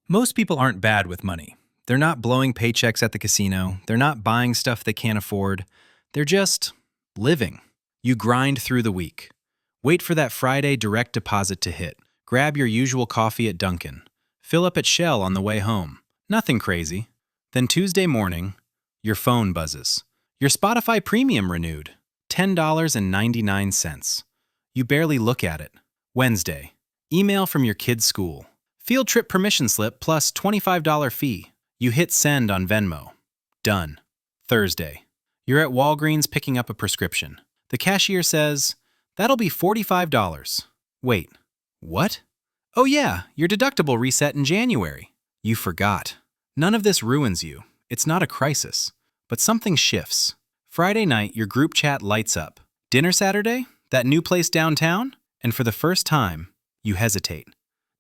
Most people aren't bad with money. They're not blowing paychecks at the casino. They're not buying stuff they can't afford. They're just living. You grind through the week. Wait for that Friday direct deposit to hit. Grab your usual coffee at Dunkin'. Fill up at Shell on the way home. Nothing crazy. Then Tuesday morning, your phone buzzes. Your Spotify Premium renewed. $10.99. You barely look at it. Wednesday, email from your kid's school. Field trip permission slip plus $25 fee. You hit send on Venmo. Done. Thursday. You're at Walgreens picking up a prescription. The cashier says, "That'll be $45. Wait, what? Oh yeah, your deductible reset in January. You forgot. None of this ruins you. It's not a crisis. But something shifts. Friday night, your group chat lights up. Dinner Saturday? That new place downtown? And for the first time, you hesitate.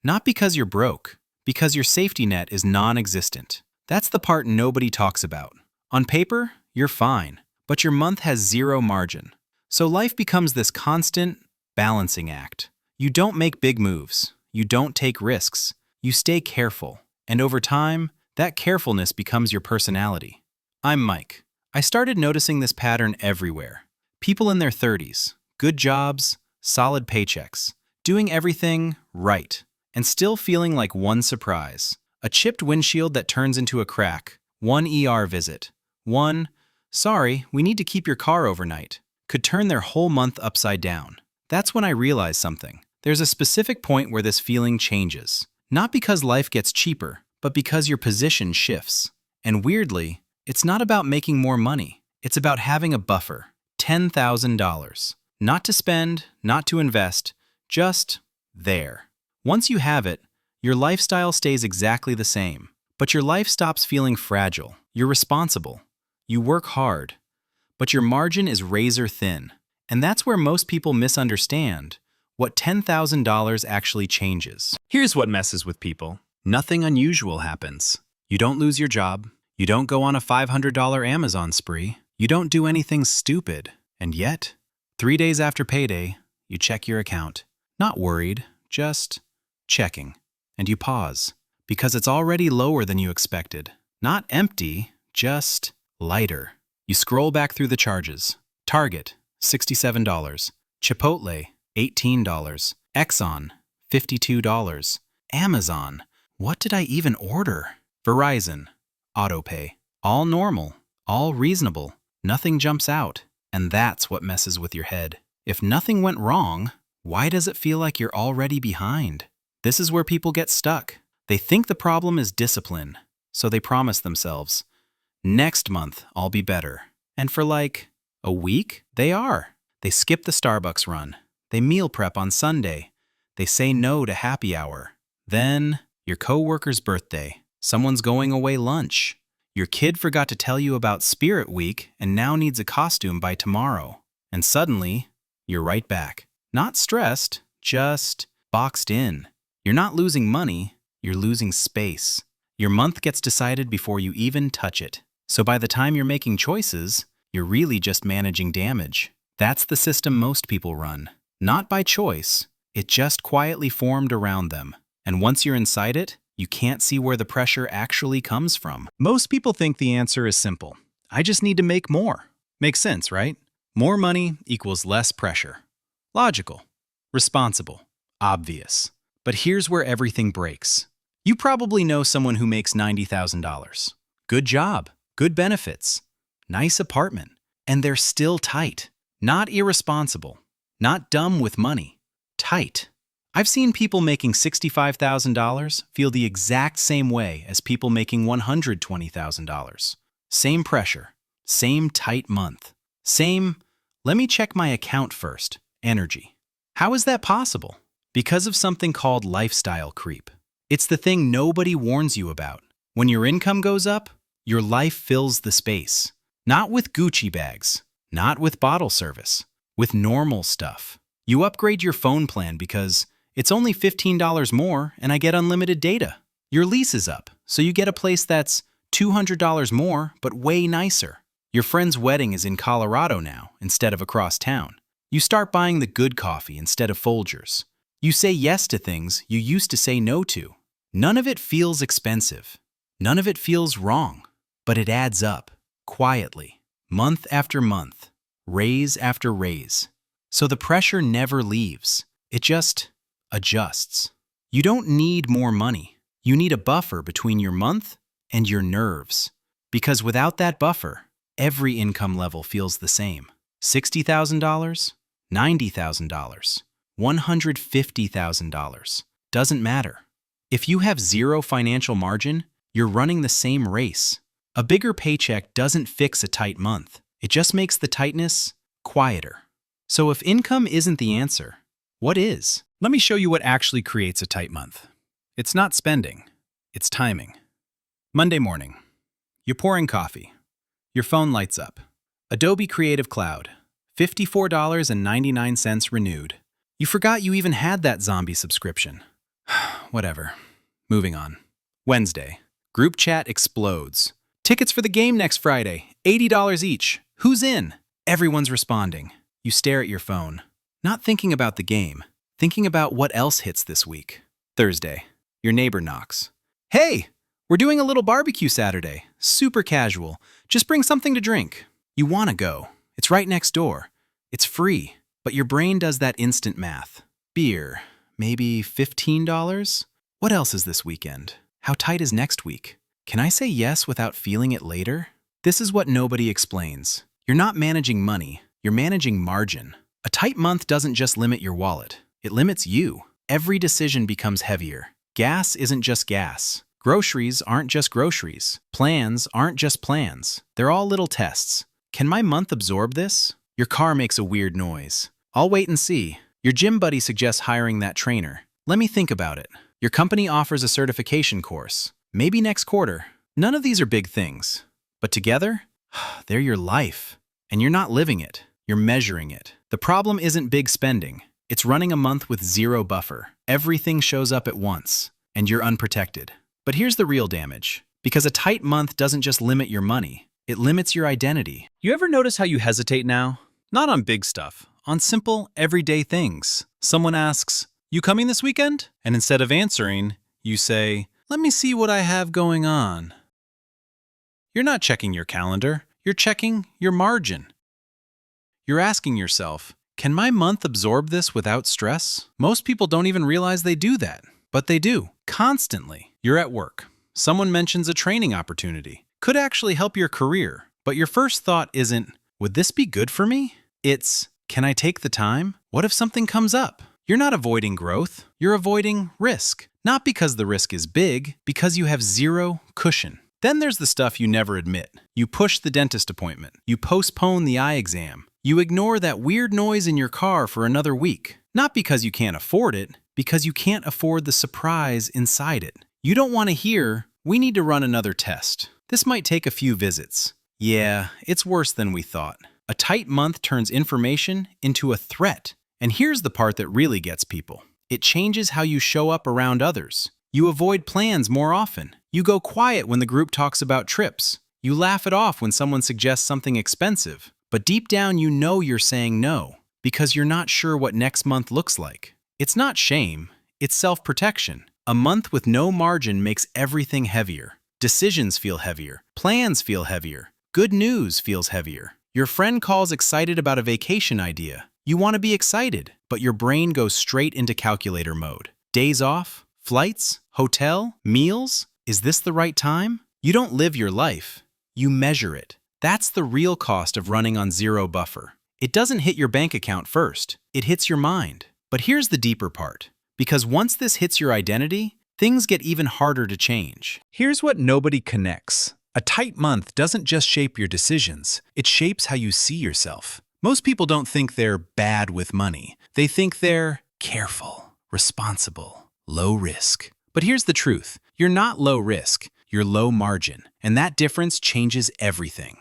Not because you're broke, because your safety net is non-existent. That's the part nobody talks about. On paper, you're fine, but your month has zero margin. So life becomes this constant balancing act. You don't make big moves. You don't take risks. You stay careful. And over time, that carefulness becomes your personality. I'm Mike. I started noticing this pattern everywhere. People in their 30s, good jobs, solid paychecks, doing everything right, and still feeling like one surprise. A chipped windshield that turns into a crack, one ER visit, one, "Sorry, we need to keep your car overnight," could turn their whole month upside down. That's when I realized something. There's a specific point where this feeling changes. Not because life gets cheaper, but because your position shifts. And weirdly, it's not about making more money. It's about having a buffer. $10,000. Not to spend, not to invest, just there. Once you have it, your lifestyle stays exactly the same. But your life stops feeling fragile. You're responsible. You work hard. But your margin is razor thin. And that's where most people misunderstand what $10,000 actually changes. Here's what messes with people. Nothing unusual happens. You don't lose your job. You don't go on a $500 Amazon spree. You don't do anything stupid. And yet, 3 days after payday, you check your account. Not worried, just checking. And you pause, because it's already lower than you expected. Not empty, just lighter. You scroll back through the charges. Target, $67. Chipotle, $18. Exxon, $52. Amazon, what did I even order? Verizon, autopay. All normal, all reasonable. Nothing jumps out. And that's what messes with your head. If nothing went wrong, why does it feel like you're already behind? This is where people get stuck. They think the problem is discipline, so they promise themselves, "Next month, I'll be better." And for like a week, they are. They skip the Starbucks run. They meal prep on Sunday. They say no to happy hour. Then, your coworker's birthday. Someone's going away lunch. Your kid forgot to tell you about Spirit Week and now needs a costume by tomorrow. And suddenly, you're right back. Not stressed, just boxed in. You're not losing money, you're losing space. Your month gets decided before you even touch it. So by the time you're making choices, you're really just managing damage. That's the system most people run. Not by choice, it just quietly formed around them. And once you're inside it, you can't see where the pressure actually comes from. Most people think the answer is simple. I just need to make more. Makes sense, right? More money equals less pressure. Logical. Responsible. Obvious. But here's where everything breaks. You probably know someone who makes $90,000. Good job, good benefits, nice apartment, and they're still tight. Not irresponsible, not dumb with money, tight. I've seen people making $65,000 feel the exact same way as people making $120,000. Same pressure, same tight month, same, "let me check my account first," energy. How is that possible? Because of something called lifestyle creep. It's the thing nobody warns you about. When your income goes up, your life fills the space. Not with Gucci bags, not with bottle service, with normal stuff. You upgrade your phone plan because it's only $15 more and I get unlimited data. Your lease is up, so you get a place that's $200 more but way nicer. Your friend's wedding is in Colorado now instead of across town. You start buying the good coffee instead of Folgers. You say yes to things you used to say no to. None of it feels expensive. None of it feels wrong. But it adds up, quietly, month after month, raise after raise. So the pressure never leaves. It just adjusts. You don't need more money. You need a buffer between your month and your nerves. Because without that buffer, every income level feels the same. $60,000, $90,000, $150,000. Doesn't matter. If you have zero financial margin, you're running the same race. A bigger paycheck doesn't fix a tight month. It just makes the tightness quieter. So if income isn't the answer, what is? Let me show you what actually creates a tight month. It's not spending, it's timing. Monday morning. You're pouring coffee. Your phone lights up. Adobe Creative Cloud, $54.99 renewed. You forgot you even had that zombie subscription. Whatever. Moving on. Wednesday. Group chat explodes. Tickets for the game next Friday, $80 each. Who's in? Everyone's responding. You stare at your phone, not thinking about the game, thinking about what else hits this week. Thursday. Your neighbor knocks. Hey, we're doing a little barbecue Saturday. Super casual. Just bring something to drink. You want to go. It's right next door. It's free. But your brain does that instant math. Beer. Maybe $15? What else is this weekend? How tight is next week? Can I say yes without feeling it later? This is what nobody explains. You're not managing money. You're managing margin. A tight month doesn't just limit your wallet. It limits you. Every decision becomes heavier. Gas isn't just gas. Groceries aren't just groceries. Plans aren't just plans. They're all little tests. Can my month absorb this? Your car makes a weird noise. I'll wait and see. Your gym buddy suggests hiring that trainer. Let me think about it. Your company offers a certification course. Maybe next quarter. None of these are big things. But together, they're your life. And you're not living it. You're measuring it. The problem isn't big spending. It's running a month with zero buffer. Everything shows up at once, and you're unprotected. But here's the real damage. Because a tight month doesn't just limit your money, it limits your identity. You ever notice how you hesitate now? Not on big stuff, on simple, everyday things. Someone asks, "You coming this weekend?" And instead of answering, you say, "Let me see what I have going on." You're not checking your calendar. You're checking your margin. You're asking yourself, can my month absorb this without stress? Most people don't even realize they do that, but they do, constantly. You're at work. Someone mentions a training opportunity. Could actually help your career, but your first thought isn't, would this be good for me? It's, can I take the time? What if something comes up? You're not avoiding growth. You're avoiding risk. Not because the risk is big, because you have zero cushion. Then there's the stuff you never admit. You push the dentist appointment. You postpone the eye exam. You ignore that weird noise in your car for another week. Not because you can't afford it, because you can't afford the surprise inside it. You don't want to hear, we need to run another test. This might take a few visits. Yeah, it's worse than we thought. A tight month turns information into a threat. And here's the part that really gets people. It changes how you show up around others. You avoid plans more often. You go quiet when the group talks about trips. You laugh it off when someone suggests something expensive. But deep down you know you're saying no, because you're not sure what next month looks like. It's not shame, it's self-protection. A month with no margin makes everything heavier. Decisions feel heavier. Plans feel heavier. Good news feels heavier. Your friend calls excited about a vacation idea. You want to be excited, but your brain goes straight into calculator mode. Days off? Flights? Hotel? Meals? Is this the right time? You don't live your life. You measure it. That's the real cost of running on zero buffer. It doesn't hit your bank account first. It hits your mind. But here's the deeper part. Because once this hits your identity, things get even harder to change. Here's what nobody connects. A tight month doesn't just shape your decisions. It shapes how you see yourself. Most people don't think they're bad with money. They think they're careful, responsible, low risk. But here's the truth. You're not low risk. You're low margin. And that difference changes everything.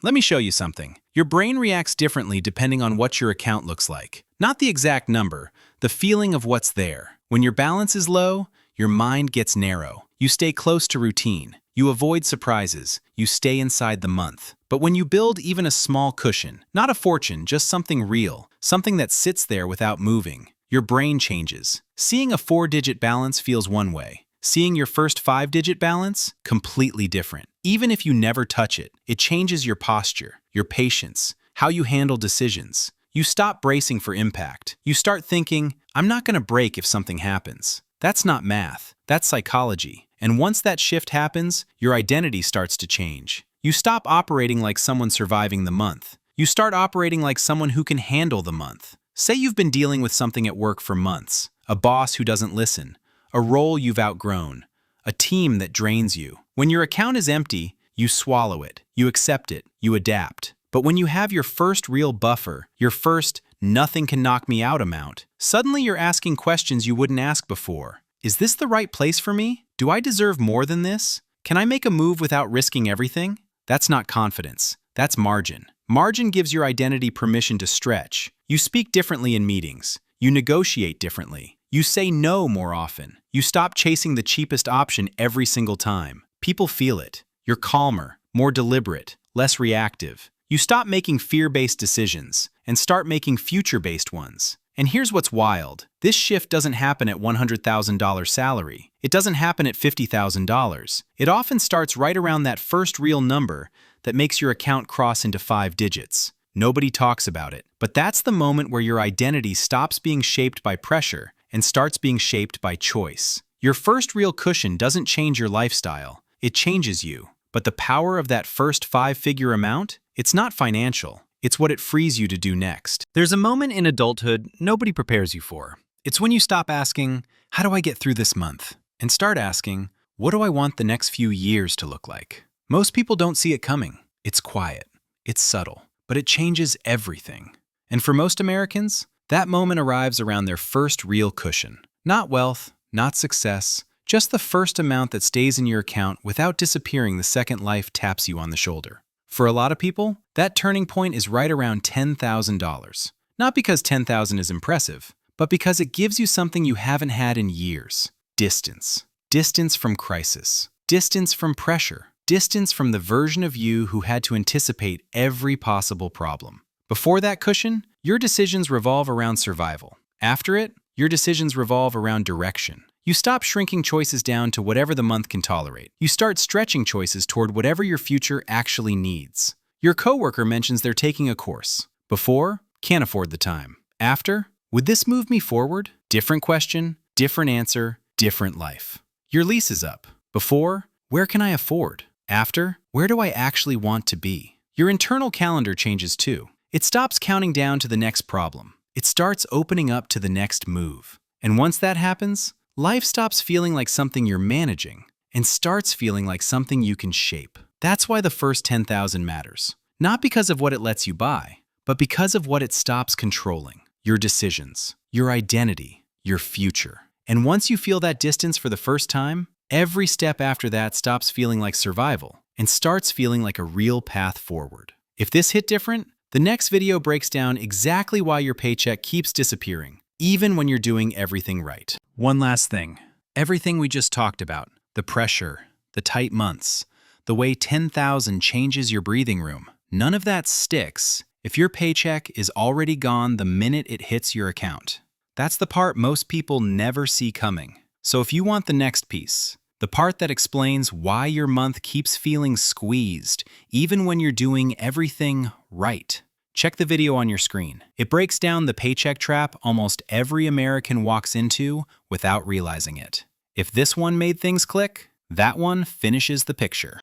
Let me show you something. Your brain reacts differently depending on what your account looks like. Not the exact number, the feeling of what's there. When your balance is low, your mind gets narrow. You stay close to routine. You avoid surprises. You stay inside the month. But when you build even a small cushion, not a fortune, just something real, something that sits there without moving, your brain changes. Seeing a 4-digit balance feels one way. Seeing your first 5-digit balance? Completely different. Even if you never touch it, it changes your posture, your patience, how you handle decisions. You stop bracing for impact. You start thinking, I'm not going to break if something happens. That's not math. That's psychology. And once that shift happens, your identity starts to change. You stop operating like someone surviving the month. You start operating like someone who can handle the month. Say you've been dealing with something at work for months, a boss who doesn't listen, a role you've outgrown, a team that drains you. When your account is empty, you swallow it, you accept it, you adapt. But when you have your first real buffer, your first nothing can knock me out amount, suddenly you're asking questions you wouldn't ask before. Is this the right place for me? Do I deserve more than this? Can I make a move without risking everything? That's not confidence. That's margin. Margin gives your identity permission to stretch. You speak differently in meetings. You negotiate differently. You say no more often. You stop chasing the cheapest option every single time. People feel it. You're calmer, more deliberate, less reactive. You stop making fear-based decisions and start making future-based ones. And here's what's wild. This shift doesn't happen at $100,000 salary. It doesn't happen at $50,000. It often starts right around that first real number that makes your account cross into 5 digits. Nobody talks about it, but that's the moment where your identity stops being shaped by pressure and starts being shaped by choice. Your first real cushion doesn't change your lifestyle. It changes you. But the power of that first 5-figure amount? It's not financial. It's what it frees you to do next. There's a moment in adulthood nobody prepares you for. It's when you stop asking, how do I get through this month? And start asking, what do I want the next few years to look like? Most people don't see it coming. It's quiet. It's subtle. But it changes everything. And for most Americans, that moment arrives around their first real cushion. Not wealth, not success, just the first amount that stays in your account without disappearing the second life taps you on the shoulder. For a lot of people, that turning point is right around $10,000. Not because $10,000 is impressive, but because it gives you something you haven't had in years. Distance. Distance from crisis. Distance from pressure. Distance from the version of you who had to anticipate every possible problem. Before that cushion, your decisions revolve around survival. After it, your decisions revolve around direction. You stop shrinking choices down to whatever the month can tolerate. You start stretching choices toward whatever your future actually needs. Your coworker mentions they're taking a course. Before, can't afford the time. After, would this move me forward? Different question, different answer, different life. Your lease is up. Before, where can I afford? After, where do I actually want to be? Your internal calendar changes too. It stops counting down to the next problem. It starts opening up to the next move. And once that happens, life stops feeling like something you're managing and starts feeling like something you can shape. That's why the first 10,000 matters. Not because of what it lets you buy, but because of what it stops controlling. Your decisions, your identity, your future. And once you feel that distance for the first time, every step after that stops feeling like survival and starts feeling like a real path forward. If this hit different, the next video breaks down exactly why your paycheck keeps disappearing, even when you're doing everything right. One last thing. Everything we just talked about, the pressure, the tight months, the way 10,000 changes your breathing room, none of that sticks if your paycheck is already gone the minute it hits your account. That's the part most people never see coming. So if you want the next piece, the part that explains why your month keeps feeling squeezed, even when you're doing everything right, check the video on your screen. It breaks down the paycheck trap almost every American walks into without realizing it. If this one made things click, that one finishes the picture.